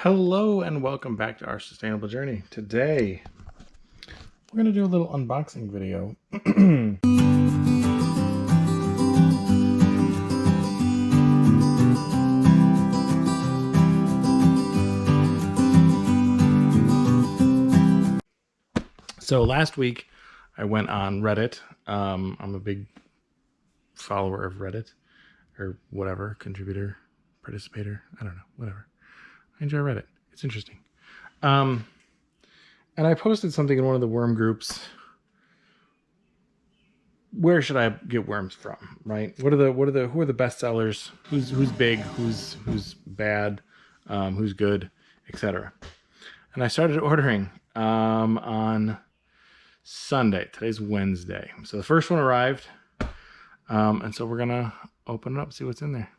Hello and welcome back to our sustainable journey. Today, we're going to do a little unboxing video. So last week, I went on Reddit. I'm a big follower of Reddit, or whatever, contributor, participator, I don't know, whatever. I enjoy Reddit. It's interesting. And I posted something in one of the worm groups. Where should I get worms from? Right? Who are the best sellers? Who's big? Who's bad? Who's good? Etc. And I started ordering on Sunday. Today's Wednesday. So the first one arrived. And so we're gonna open it up, see what's in there.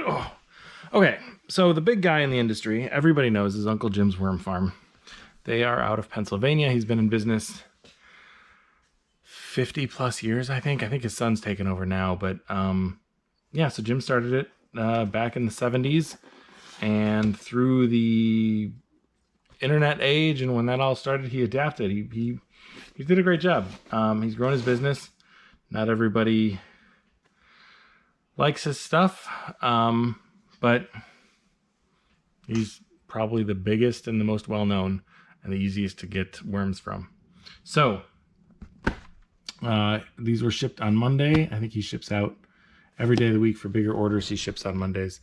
Oh. Okay, so the big guy in the industry, everybody knows, is Uncle Jim's Worm Farm. They are out of Pennsylvania. He's been in business 50 plus years, I think. I think his son's taken over now, but yeah, so Jim started it back in the 70s, and through the internet age and when that all started, he adapted. He did a great job. He's grown his business. Not everybody likes his stuff, but he's probably the biggest and the most well-known and the easiest to get worms from. So these were shipped on Monday. I think he ships out every day of the week. For bigger orders, he ships on Mondays.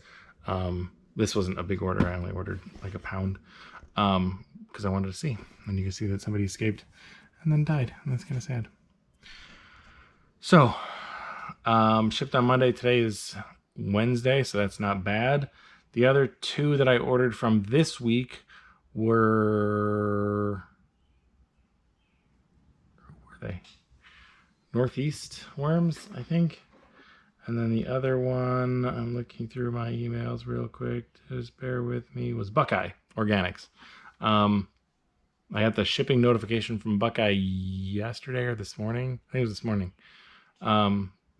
This wasn't a big order. I only ordered like a pound because I wanted to see. And you can see that somebody escaped and then died. And that's kind of sad. So shipped on Monday. Today is Wednesday, so that's not bad. The other two that I ordered from this week were they? Northeast worms, I think. And then the other one, I'm looking through my emails real quick, just bear with me, was Buckeye Organics. I got the shipping notification from Buckeye yesterday or this morning. I think it was this morning.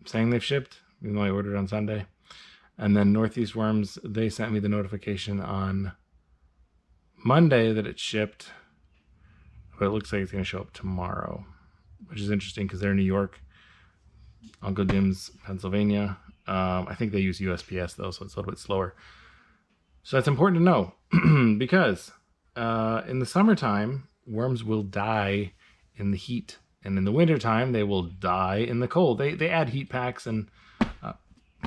Saying they've shipped, even though I ordered on Sunday. And then Northeast Worms, they sent me the notification on Monday that it shipped, but it looks like it's going to show up tomorrow, which is interesting because they're in New York. Uncle Jim's Pennsylvania. I think they use USPS though, so it's a little bit slower. So that's important to know because in the summertime, worms will die in the heat. And in the wintertime, they will die in the cold. They add heat packs, and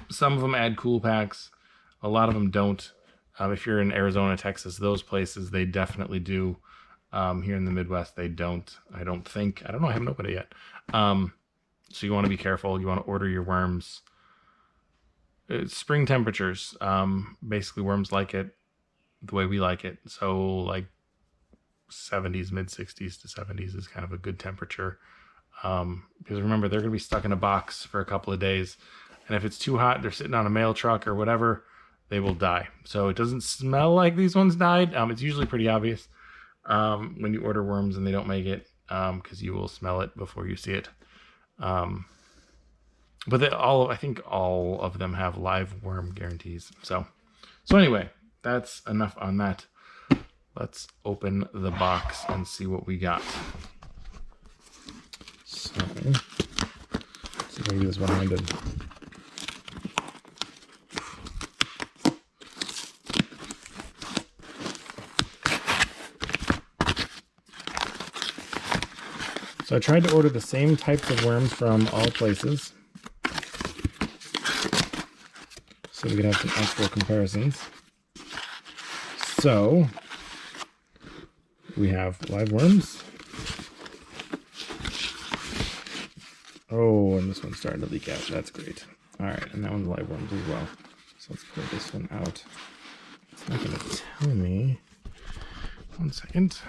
some of them add cool packs. A lot of them don't. If you're in Arizona, Texas, those places, they definitely do. Here in the Midwest, they don't. I don't think. I don't know. I haven't opened it yet. So you want to be careful. You want to order your worms. It's spring temperatures. Basically, worms like it the way we like it. So like 70s, mid 60s to 70s is kind of a good temperature. Because remember, they're going to be stuck in a box for a couple of days. And if it's too hot, they're sitting on a mail truck or whatever, they will die. So it doesn't smell like these ones died. It's usually pretty obvious when you order worms and they don't make it, because you will smell it before you see it. But I think all of them have live worm guarantees. So anyway, that's enough on that. Let's open the box and see what we got. So, let's see if I can do this one-handed. So I tried to order the same types of worms from all places, so we could have some actual comparisons. So we have live worms. Oh, and this one's starting to leak out. That's great. All right, and that one's live worms as well. So let's pull this one out. It's not going to tell me. 1 second. Let's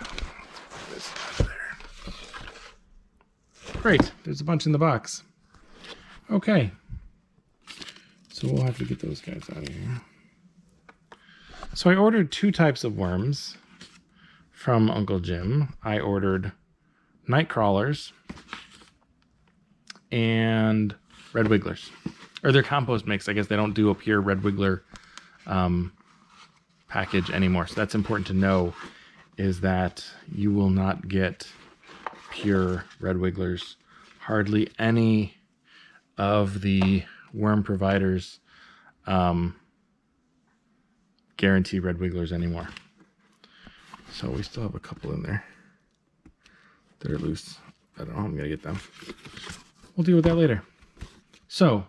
put this out of there. Great. There's a bunch in the box. Okay. So we'll have to get those guys out of here. So I ordered two types of worms from Uncle Jim. I ordered Nightcrawlers and red wigglers. or their compost mix. I guess they don't do a pure red wiggler package anymore. So that's important to know, is that you will not get pure red wigglers. Hardly any of the worm providers guarantee red wigglers anymore. So we still have a couple in there that are loose. I don't know how I'm gonna get them. We'll deal with that later. So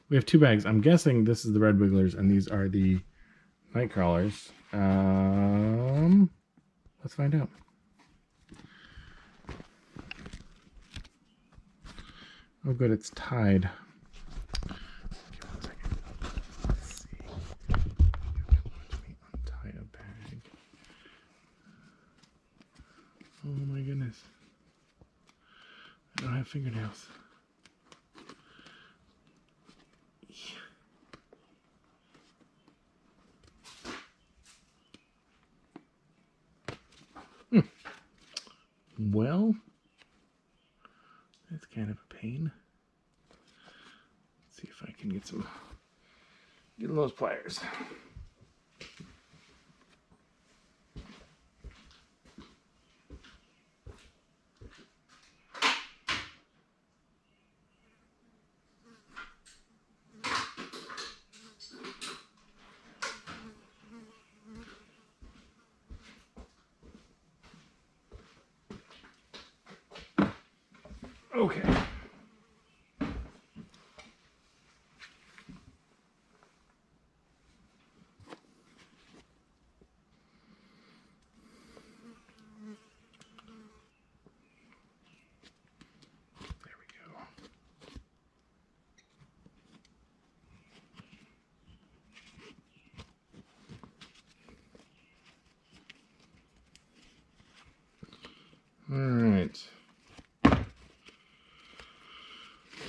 we have 2 bags. I'm guessing this is the red wigglers and these are the Nightcrawlers. Let's find out. Oh good, it's tied. Okay, 1 second. Let's see. Let me untie a bag. Oh my goodness. I don't have fingernails. Well, that's kind of a pain. Let's see if I can get those pliers. Okay. There we go. All right.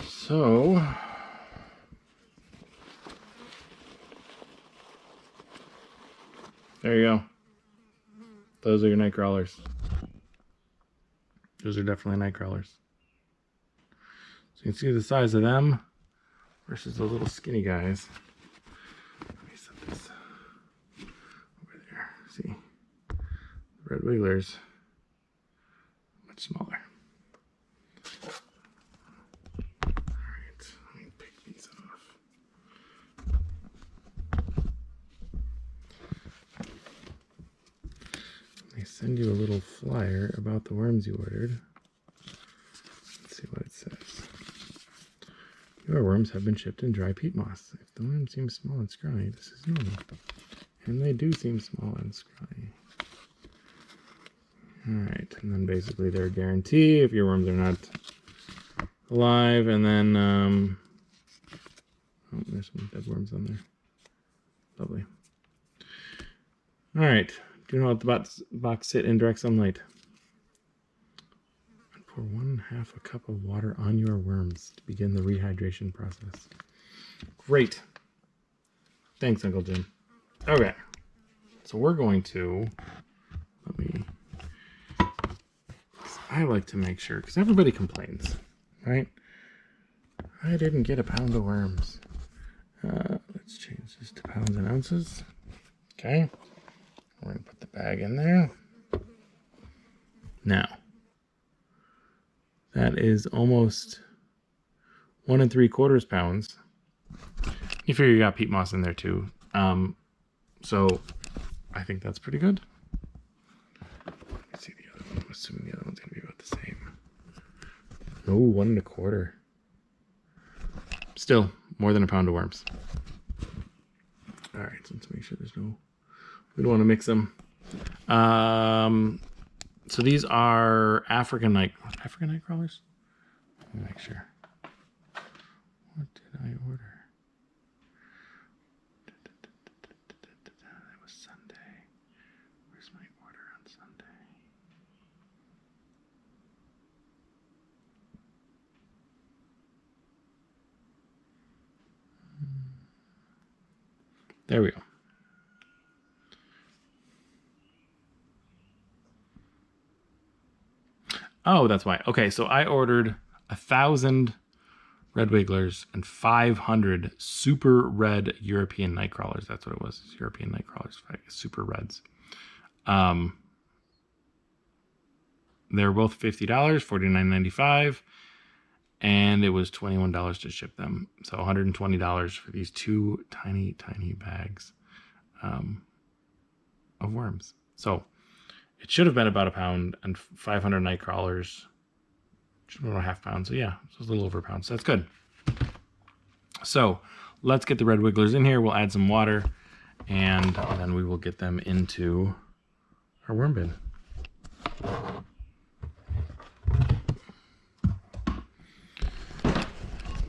So, there you go. Those are your Nightcrawlers. Those are definitely Nightcrawlers. So you can see the size of them versus the little skinny guys. Let me set this over there. See, the red wigglers, much smaller. They send you a little flyer about the worms you ordered. Let's see what it says. Your worms have been shipped in dry peat moss. If the worm seems small and scrawny, this is normal. And they do seem small and scrawny. Alright, and then basically their guarantee if your worms are not alive, and then oh, there's some dead worms on there. Lovely. Alright. Do not let the box sit in direct sunlight. And pour 1/2 cup of water on your worms to begin the rehydration process. Great. Thanks, Uncle Jim. Okay. So we're going to, I like to make sure, because everybody complains, right? I didn't get a pound of worms. Let's change this to pounds and ounces. Okay. We're going to put the bag in there. Now, that is almost 1 3/4 pounds. You figure you got peat moss in there too. So I think that's pretty good. Let's see the other one. I'm assuming the other one's going to be about the same. No, 1 1/4. Still more than a pound of worms. All right, so let's make sure there's no. We don't want to mix them. So these are African Nightcrawlers? Let me make sure. What did I order? That was Sunday. Where's my order on Sunday? There we go. Oh, that's why. Okay, so I ordered 1,000 red wigglers, and 500 super red European Nightcrawlers. That's what it was. European Nightcrawlers, super reds. They were both $50, $49.95, and it was $21 to ship them. So $120 for these 2 tiny, tiny bags of worms. So it should have been about a pound, and 500 Nightcrawlers should have been about a half pound. So yeah, it was a little over a pound. So that's good. So let's get the red wigglers in here. We'll add some water, and then we will get them into our worm bin.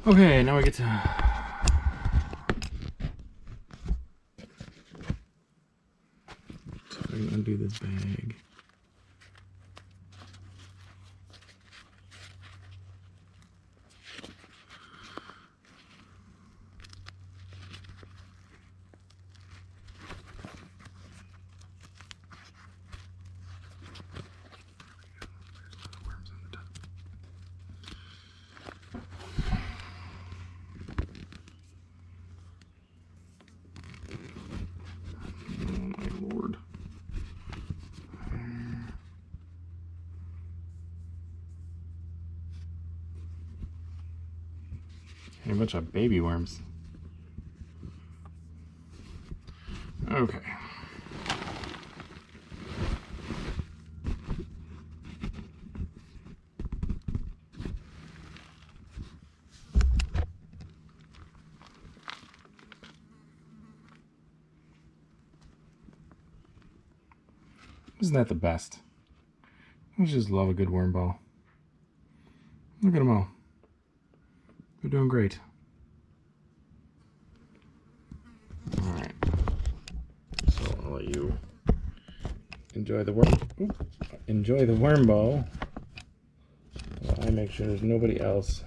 Okay, now we get to undo this bag. A bunch of baby worms. Okay. Isn't that the best? I just love a good worm ball. Look at them all. They're doing great. All right. So I'll let you enjoy the worm ball. While I make sure there's nobody else.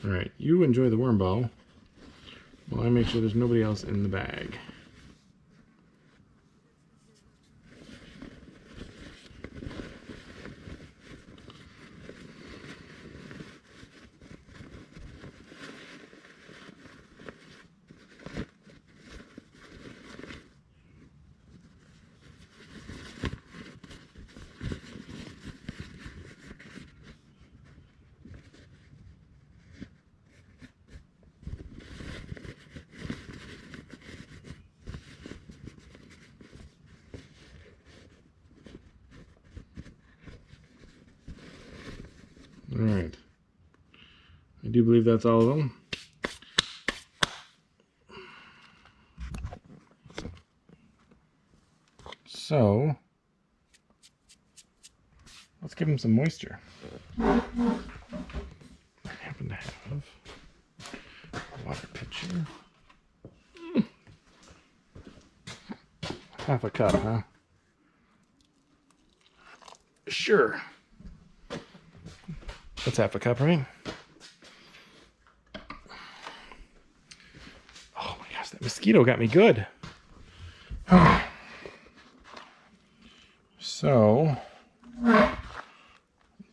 All right, you enjoy the worm ball while I make sure there's nobody else in the bag. All right. I do believe that's all of them. So let's give them some moisture. I happen to have a water pitcher. Half a cup, huh? Sure. That's half a cup, right? Oh my gosh, that mosquito got me good. So,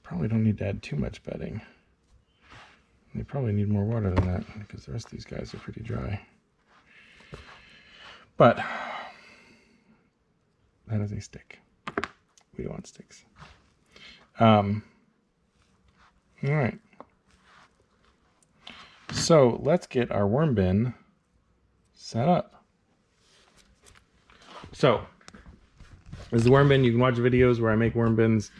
probably don't need to add too much bedding. They probably need more water than that because the rest of these guys are pretty dry. But that is a stick. We don't want sticks. All right. So let's get our worm bin set up. So this is the worm bin. You can watch videos where I make worm bins.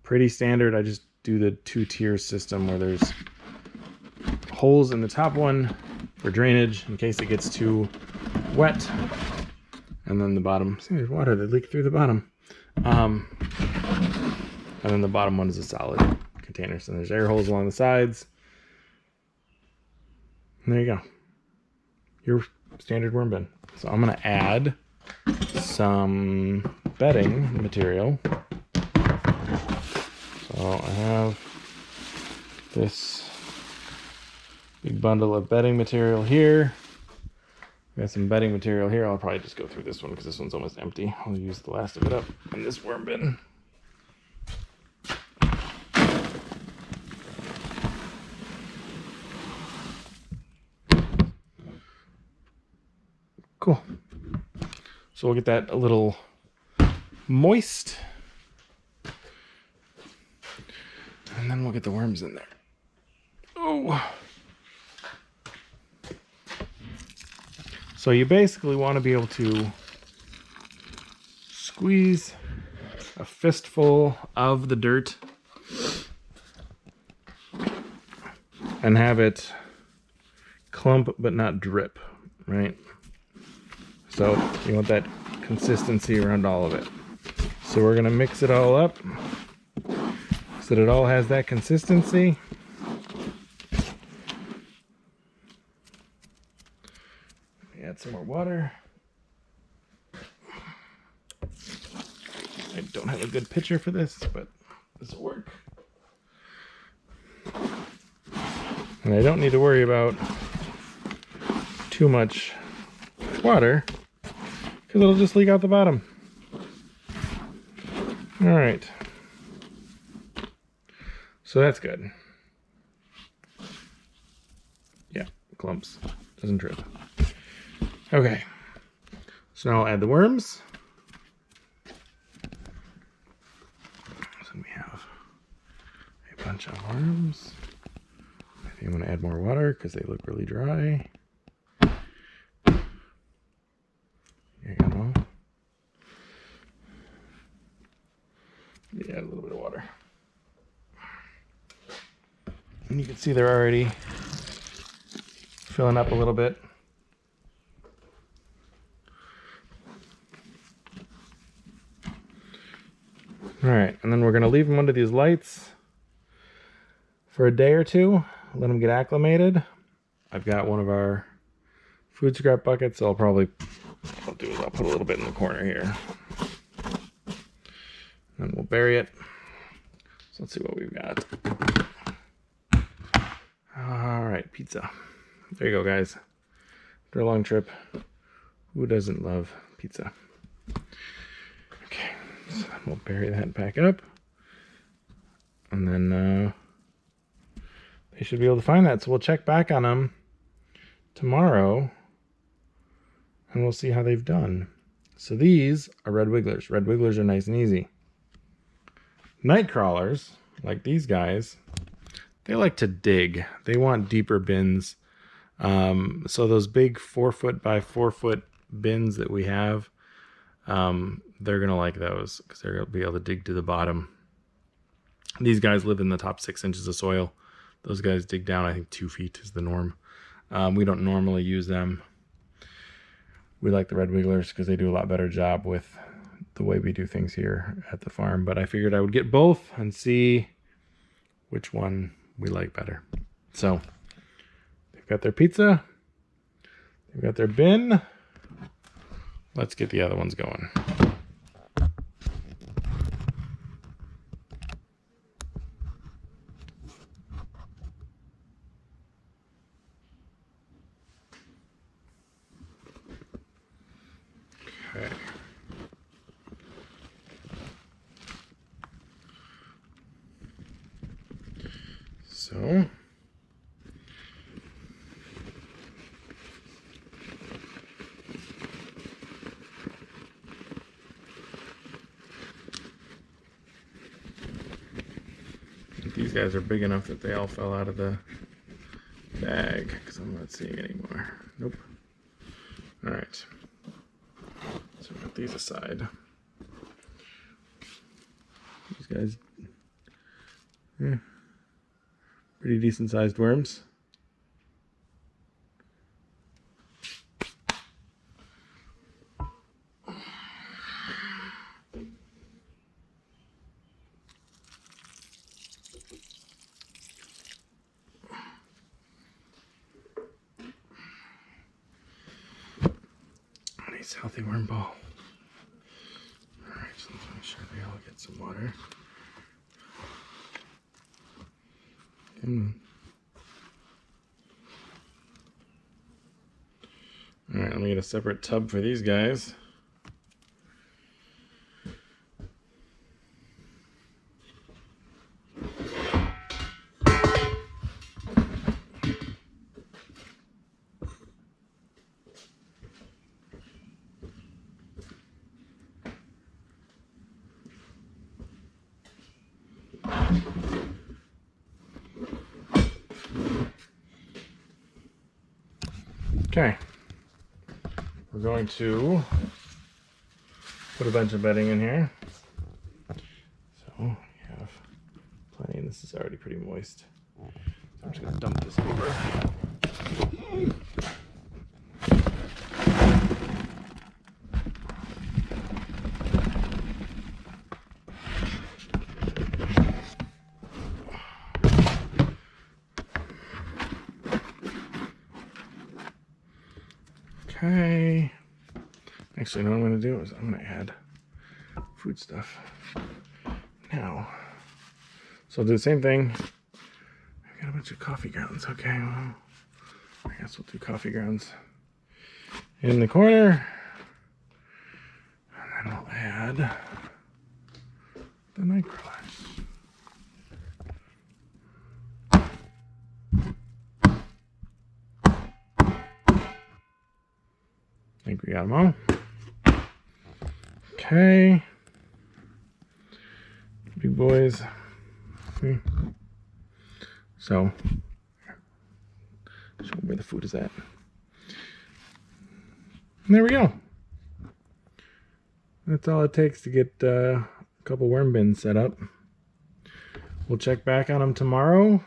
Pretty standard. I just do the 2-tier system where there's holes in the top one for drainage in case it gets too wet. And then the bottom, see, there's water that leaked through the bottom. And then the bottom one is a solid container. So there's air holes along the sides. And there you go. Your standard worm bin. So I'm going to add some bedding material. So I have this big bundle of bedding material here. Got some bedding material here. I'll probably just go through this one because this one's almost empty. I'll use the last of it up in this worm bin. Cool. So we'll get that a little moist. And then we'll get the worms in there. Oh. So you basically want to be able to squeeze a fistful of the dirt and have it clump but not drip, right? So you want that consistency around all of it. So we're gonna mix it all up so that it all has that consistency. Add some more water. I don't have a good picture for this, but this will work. And I don't need to worry about too much water because it'll just leak out the bottom. All right. So that's good. Yeah, clumps. Doesn't drip. Okay. So now I'll add the worms. So we have a bunch of worms. I think I'm going to add more water because they look really dry. There you go. Yeah, add a little bit of water. And you can see they're already filling up a little bit. All right, and then we're gonna leave them under these lights for a day or two, let them get acclimated. I've got one of our food scrap buckets, so what I'll do is I'll put a little bit in the corner here. And we'll bury it. So let's see what we've got. All right, pizza. There you go, guys. After a long trip, who doesn't love pizza? Okay, so then we'll bury that back up. And then they should be able to find that. So we'll check back on them tomorrow and we'll see how they've done. So these are red wigglers. Red wigglers are nice and easy. Nightcrawlers, like these guys, they like to dig. They want deeper bins. So those big 4-foot by 4-foot bins that we have, they're gonna like those because they're gonna be able to dig to the bottom. These guys live in the top 6 inches of soil. Those guys dig down, I think 2 feet is the norm. We don't normally use them. We like the red wigglers because they do a lot better job with the way we do things here at the farm. But I figured I would get both and see which one we like better. So they've got their pizza. They've got their bin. Let's get the other ones going. Okay. So these guys are big enough that they all fell out of the bag because I'm not seeing anymore. Nope. All right. So put these aside. These guys, pretty decent sized worms. Nice healthy worm ball. All right, so let's make sure they all get some water. All right, let me get separate tub for these guys. Okay, we're going to put a bunch of bedding in here. So we have plenty, and this is already pretty moist. So I'm just gonna dump this over. Okay. Actually, what I'm going to do is I'm going to add food stuff now. So I'll do the same thing. I've got a bunch of coffee grounds. Okay, well, I guess we'll do coffee grounds in the corner. And then we'll add the Nightcrawlers. I think we got them all. Okay. Big boys. See? So, show them where the food is at. And there we go. That's all it takes to get a couple worm bins set up. We'll check back on them tomorrow.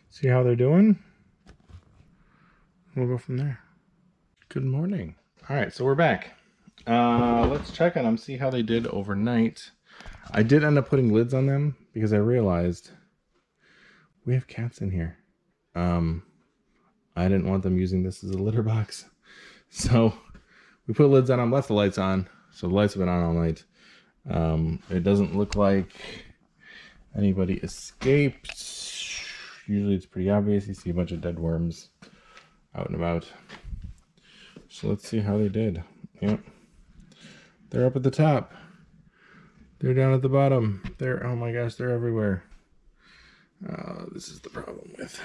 See how they're doing. We'll go from there. Good morning. All right, so we're back. Let's check on them, see how they did overnight. I did end up putting lids on them because I realized we have cats in here. I didn't want them using this as a litter box. So we put lids on them, left the lights on. So the lights have been on all night. It doesn't look like anybody escaped. Usually it's pretty obvious. You see a bunch of dead worms out and about. So let's see how they did. Yep. They're up at the top. They're down at the bottom. They're, oh my gosh, they're everywhere. This is the problem with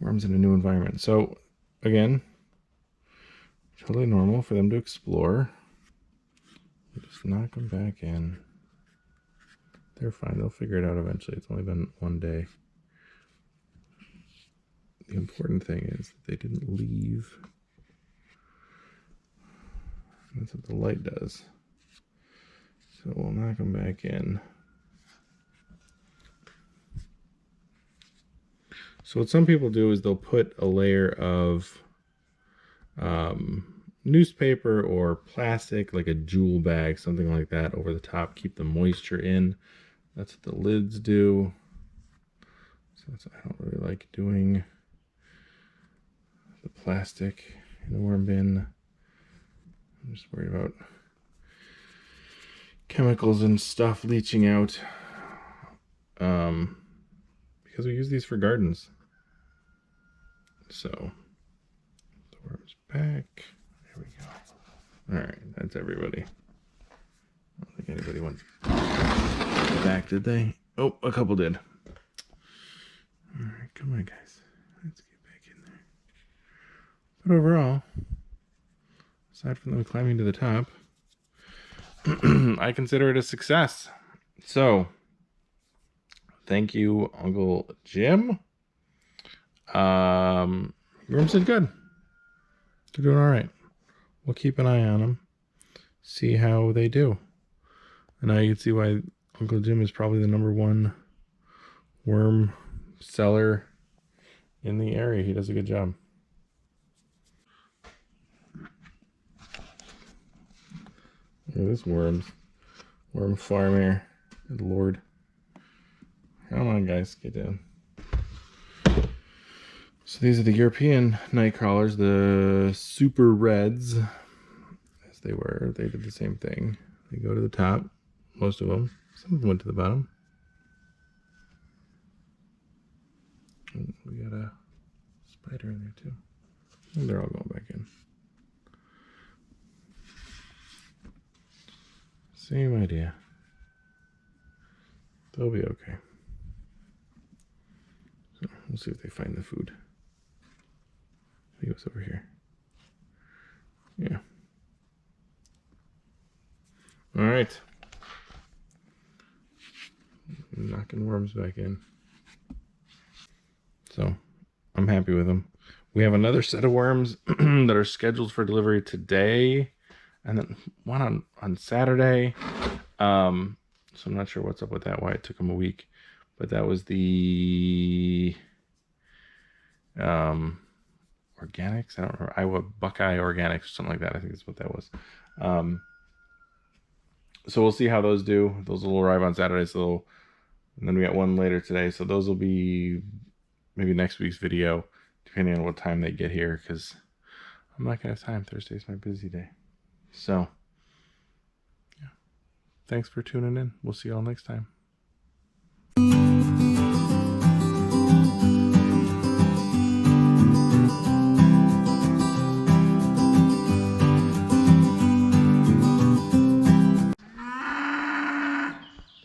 worms in a new environment. So again, totally normal for them to explore. You just knock them back in. They're fine. They'll figure it out eventually. It's only been one day. The important thing is that they didn't leave. That's what the light does. So we'll knock them back in. So what some people do is they'll put a layer of newspaper or plastic, like a jewel bag, something like that, over the top, keep the moisture in. That's what the lids do. So that's what I don't really like doing. The plastic in the worm bin. I'm just worried about chemicals and stuff leaching out, because we use these for gardens. So the worm's back. There we go. All right, that's everybody. I don't think anybody went back, did they? Oh, a couple did. All right, come on, guys. Let's get back in there. But overall, aside from them climbing to the top, I consider it a success. So, thank you, Uncle Jim. Worms did good. They're doing all right. We'll keep an eye on them, see how they do. And now you can see why Uncle Jim is probably the #1 worm seller in the area. He does a good job. Look at this worm farm here. Good Lord. Come on, guys, get down. So these are the European Nightcrawlers, the super reds, as they were. They did the same thing. They go to the top, most of them. Some of them went to the bottom. And we got a spider in there too. And they're all going back in. Same idea. They'll be okay. So we'll see if they find the food. I think it was over here. Yeah. All right. Knocking worms back in. So I'm happy with them. We have another set of worms that are scheduled for delivery today, and then one on Saturday. So I'm not sure what's up with that, why it took them a week. But that was the organics. I don't remember. Iowa Buckeye Organics or something like that. I think that's what that was. So we'll see how those do. Those will arrive on Saturday. And then we got one later today. So those will be maybe next week's video, depending on what time they get here, because I'm not gonna have time. Thursday's my busy day. So yeah, thanks for tuning in. We'll see y'all next time.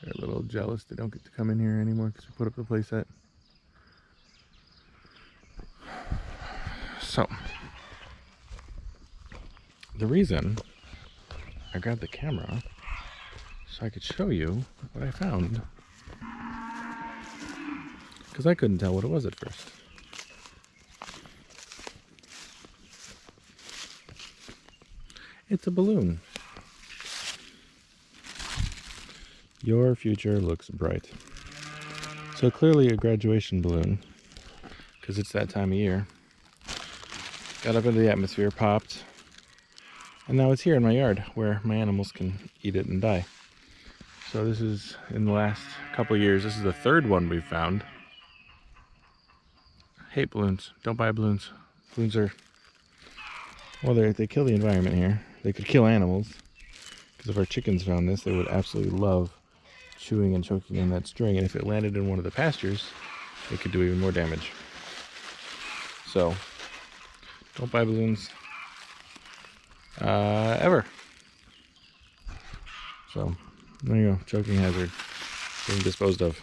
They're a little jealous they don't get to come in here anymore because we put up the playset. So, the reason I grabbed the camera so I could show you what I found, because I couldn't tell what it was at first. It's a balloon. Your future looks bright. So clearly a graduation balloon, because it's that time of year. Got up into the atmosphere, popped, and now it's here in my yard where my animals can eat it and die. So this is, in the last couple of years, this is the third one we've found. I hate balloons. Don't buy balloons. Balloons are, well, they kill the environment here. They could kill animals, because if our chickens found this, they would absolutely love chewing and choking on that string, and if it landed in one of the pastures, it could do even more damage. So don't buy balloons ever. So there you go, choking hazard being disposed of.